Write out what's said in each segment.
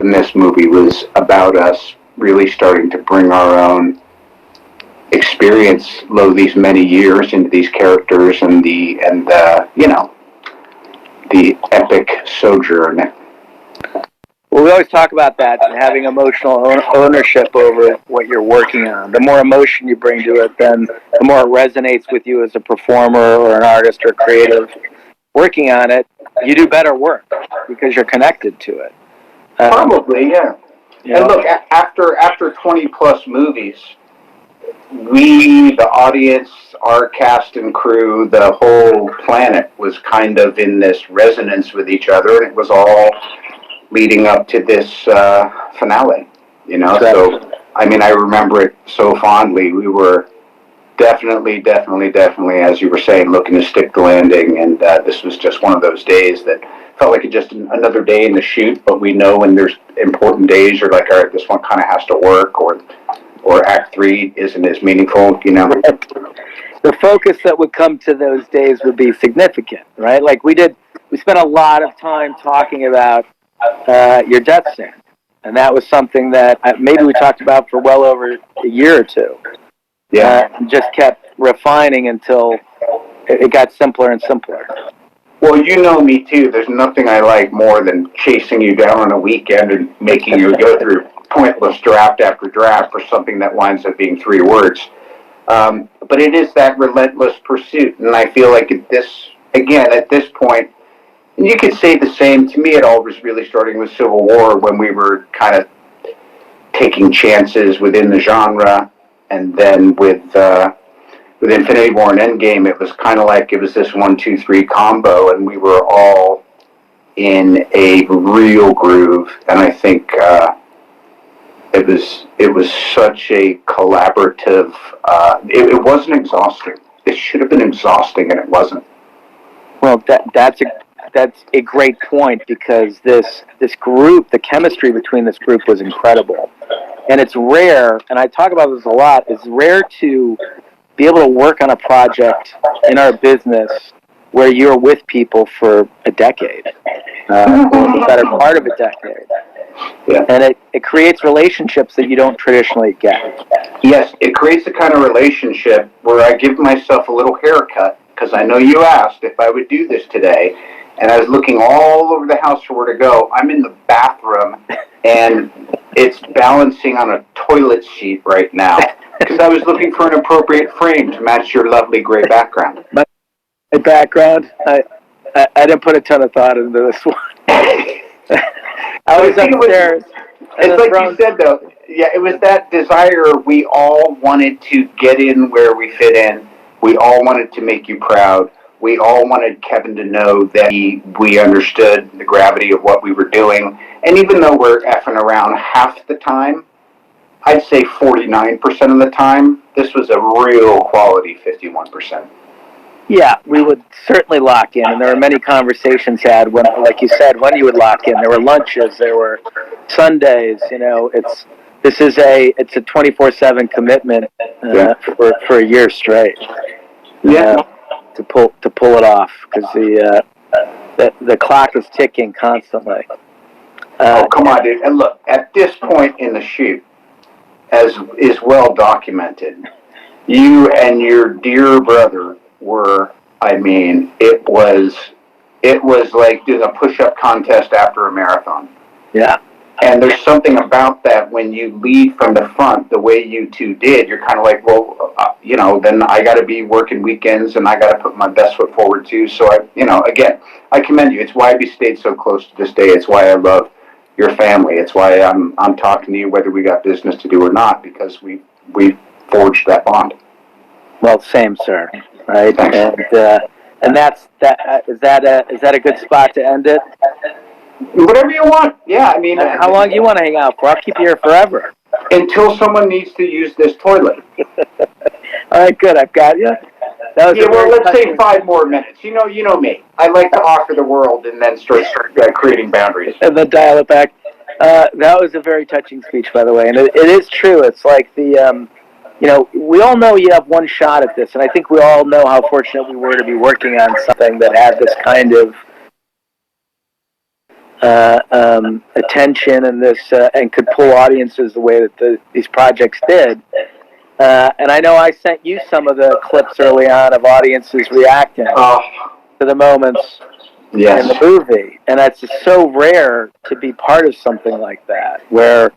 in this movie was about us really starting to bring our own experience these many years into these characters and the epic sojourn. Well, we always talk about that, having emotional ownership over what you're working on. The more emotion you bring to it, then the more it resonates with you as a performer or an artist or creative working on it. You do better work because you're connected to it. Probably, yeah. And look, after 20 plus movies, we, the audience, our cast and crew, the whole planet was kind of in this resonance with each other, and it was all leading up to this finale, So, I mean, I remember it so fondly. We were definitely, as you were saying, looking to stick the landing, and this was just one of those days that felt like just another day in the shoot, but we know when there's important days, you're like, all right, this one kind of has to work, or Act 3 isn't as meaningful, The focus that would come to those days would be significant, right? Like we spent a lot of time talking about your death scene, and that was something that maybe we talked about for well over a year or two. Yeah, and just kept refining until it got simpler and simpler. Well, you know me too. There's nothing I like more than chasing you down on a weekend and making you go through pointless draft after draft for something that winds up being 3 words. But it is that relentless pursuit, and I feel like at this point, and you could say the same. To me, it all was really starting with Civil War, when we were kind of taking chances within the genre, and then with Infinity War and Endgame, it was kind of like it was this 1, 2, 3 combo, and we were all in a real groove. And I think it was such a collaborative. It wasn't exhausting. It should have been exhausting, and it wasn't. Well, that's a great point, because this group, the chemistry between this group was incredible. And it's rare, and I talk about this a lot, it's rare to be able to work on a project in our business where you're with people for a decade, or the better part of a decade. Yeah. And it creates relationships that you don't traditionally get. Yes, it creates the kind of relationship where I give myself a little haircut, because I know you asked if I would do this today, and I was looking all over the house for where to go. I'm in the bathroom, and it's balancing on a toilet seat right now, because I was looking for an appropriate frame to match your lovely gray background. My background? I didn't put a ton of thought into this one. I was upstairs. It's like you said, though. Yeah, it was that desire. We all wanted to get in where we fit in. We all wanted to make you proud. We all wanted Kevin to know that we understood the gravity of what we were doing. And even though we're effing around half the time, I'd say 49% of the time, this was a real quality 51%. Yeah, we would certainly lock in, and there were many conversations had when, like you said, when you would lock in. There were lunches, there were Sundays. It's a 24/7 commitment for a year straight. Yeah. To pull it off, because the clock is ticking constantly. Oh, come on, dude! And look, at this point in the shoot, as is well documented, you and your dear brother were. I mean, it was like doing a push-up contest after a marathon. Yeah. And there's something about that when you lead from the front, the way you two did. You're kind of like, well, then I got to be working weekends, and I got to put my best foot forward too. So again, I commend you. It's why we stayed so close to this day. It's why I love your family. It's why I'm talking to you whether we got business to do or not, because we forged that bond. Well, same, sir. Right. Thanks. And that's that. Is that a good spot to end it? Whatever you want. Yeah, I mean. How long do you want to hang out for? I'll keep you here forever. Until someone needs to use this toilet. All right, good. I've got you. Let's say 5 more minutes. You know me. I like to offer the world and then start creating boundaries. And then dial it back. That was a very touching speech, by the way. And it is true. It's like we all know you have one shot at this, and I think we all know how fortunate we were to be working on something that had this kind of attention and this and could pull audiences the way that these projects did. And I know I sent you some of the clips early on of audiences reacting to the moments in the movie, and that's just so rare to be part of something like that, where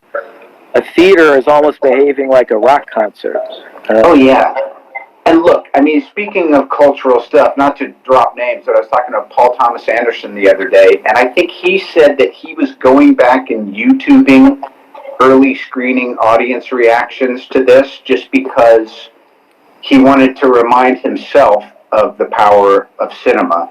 a theater is almost behaving like a rock concert. Oh yeah. And look, I mean, speaking of cultural stuff, not to drop names, but I was talking to Paul Thomas Anderson the other day, and I think he said that he was going back and YouTubing early screening audience reactions to this just because he wanted to remind himself of the power of cinema.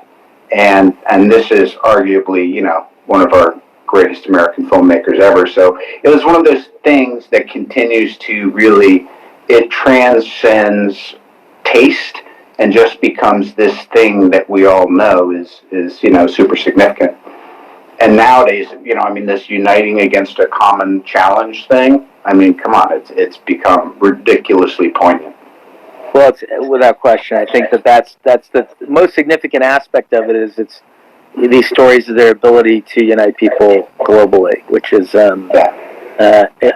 And this is arguably, you know, one of our greatest American filmmakers ever. So it was one of those things that continues to really, it transcends taste and just becomes this thing that we all know is you know, super significant. And nowadays, you know, I mean, this uniting against a common challenge thing, I mean, come on, it's become ridiculously poignant. Well, it's without question. I think that's the most significant aspect of it is it's these stories of their ability to unite people globally, which is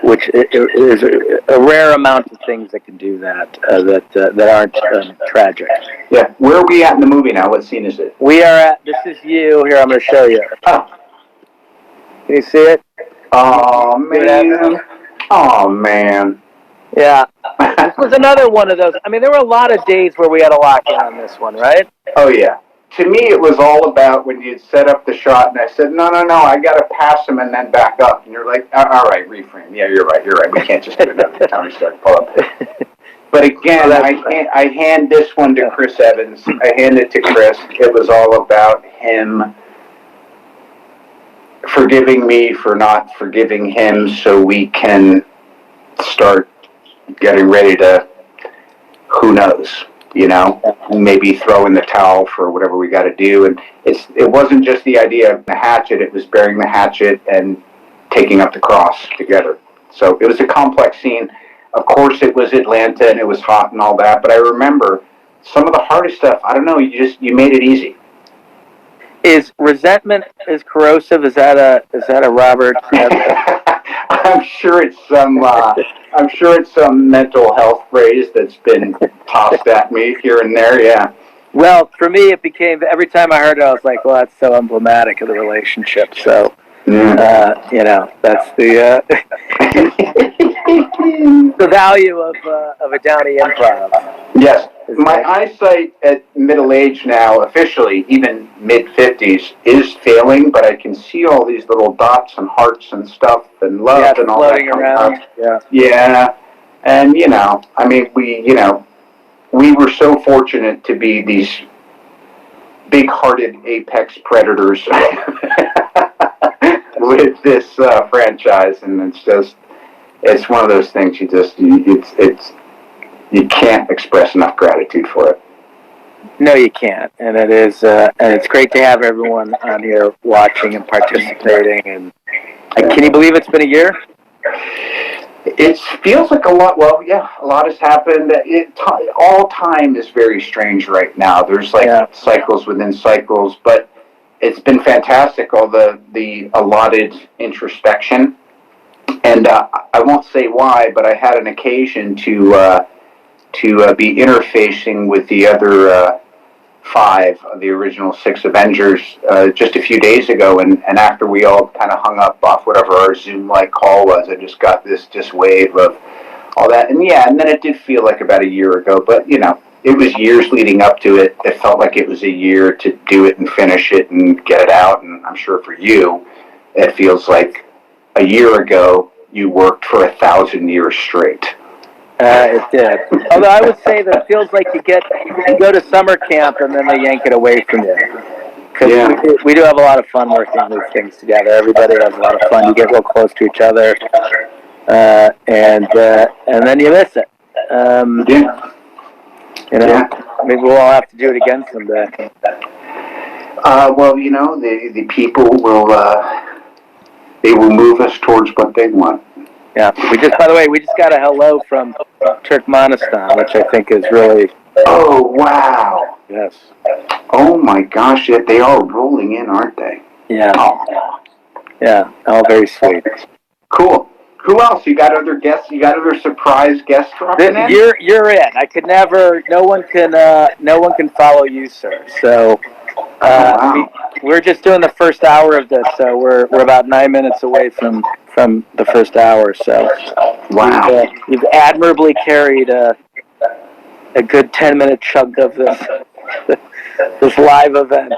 which is a rare amount of things that can do that that aren't tragic. Yeah, where are we at in the movie now? What scene is it? We are at. This is you. Here, I'm going to show you. Oh. Can you see it? Oh man. Oh man. Yeah. This was another one of those. I mean, there were a lot of days where we had to lock in on this one, right? Oh yeah. To me, it was all about when you'd set up the shot, and I said, no, I got to pass him and then back up. And you're like, all right, reframe. Yeah, you're right. We can't just do another Tony Stark pull-up. But again, I hand this one to Chris Evans. I hand it to Chris. It was all about him forgiving me for not forgiving him so we can start getting ready to, who knows, you know, maybe throw in the towel for whatever we got to do. And it wasn't just the idea of the hatchet, it was bearing the hatchet and taking up the cross together. So it was a complex scene. Of course, it was Atlanta and it was hot and all that, but I remember some of the hardest stuff, I don't know, you made it easy. Is resentment is corrosive? Is that a Robert? I'm sure it's some mental health phrase that's been tossed at me here and there. Yeah. Well, for me, it became every time I heard it, I was like, "Well, that's so emblematic of the relationship." So, you know, that's the the value of a Downey improv. Yes. My eyesight at middle age now, officially, even mid-50s, is failing, but I can see all these little dots and hearts and stuff and love and all that around. Yeah. And, you know, I mean, we were so fortunate to be these big-hearted apex predators with this franchise, and it's one of those things you can't express enough gratitude for it. No, you can't, and it is, and it's great to have everyone on here watching and participating. And can you believe it's been a year? It feels like a lot. Well, yeah, a lot has happened. All time is very strange right now. There's cycles within cycles, but it's been fantastic. All the allotted introspection, and I won't say why, but I had an occasion to be interfacing with the other 5 of the original 6 Avengers just a few days ago, and after we all kind of hung up off whatever our Zoom-like call was, I just got this wave of all that, and then it did feel like about a year ago, but you know, it was years leading up to it. It felt like it was a year to do it and finish it and get it out, and I'm sure for you, it feels like a year ago you worked for 1,000 years straight. It did. Although I would say that it feels like you go to summer camp and then they yank it away from you. Because we do have a lot of fun working on these things together. Everybody has a lot of fun. You get real close to each other, and then you miss it. You know, maybe we'll all have to do it again someday. Well, you know, the people will they will move us towards what they want. Yeah, by the way, we just got a hello from Turkmenistan, which I think is really... Oh, wow. Yes. Oh, my gosh, they are rolling in, aren't they? Yeah. Oh. Yeah, all very sweet. Cool. Who else? You got other guests? You got other surprise guests dropping in? You're it. I could never. No one can follow you, sir. So Wow. we're just doing the first hour of this. So we're about 9 minutes away from the first hour. So Wow. you've admirably carried a good 10-minute chunk of this this live event.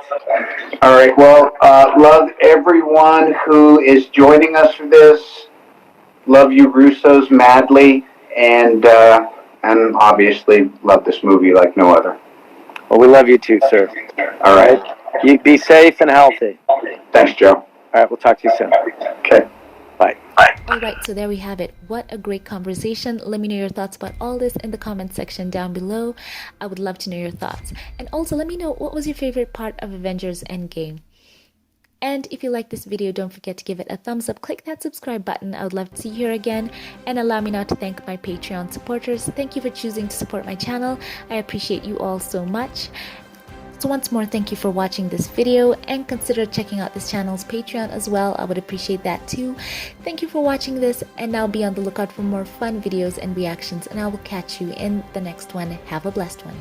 All right. Well, love everyone who is joining us for this. Love you, Russos, madly, and obviously love this movie like no other. Well, we love you too, sir. All right. You be safe and healthy. Thanks, Joe. All right, we'll talk to you soon. Okay. Bye. Alright, so there we have it. What a great conversation. Let me know your thoughts about all this in the comment section down below. I would love to know your thoughts. And also let me know what was your favorite part of Avengers Endgame. And if you like this video, don't forget to give it a thumbs up. Click that subscribe button. I would love to see you here again. And allow me now to thank my Patreon supporters. Thank you for choosing to support my channel. I appreciate you all so much. So once more, thank you for watching this video, and consider checking out this channel's Patreon as well. I would appreciate that too. Thank you for watching this, and now be on the lookout for more fun videos and reactions, and I will catch you in the next one. Have a blessed one.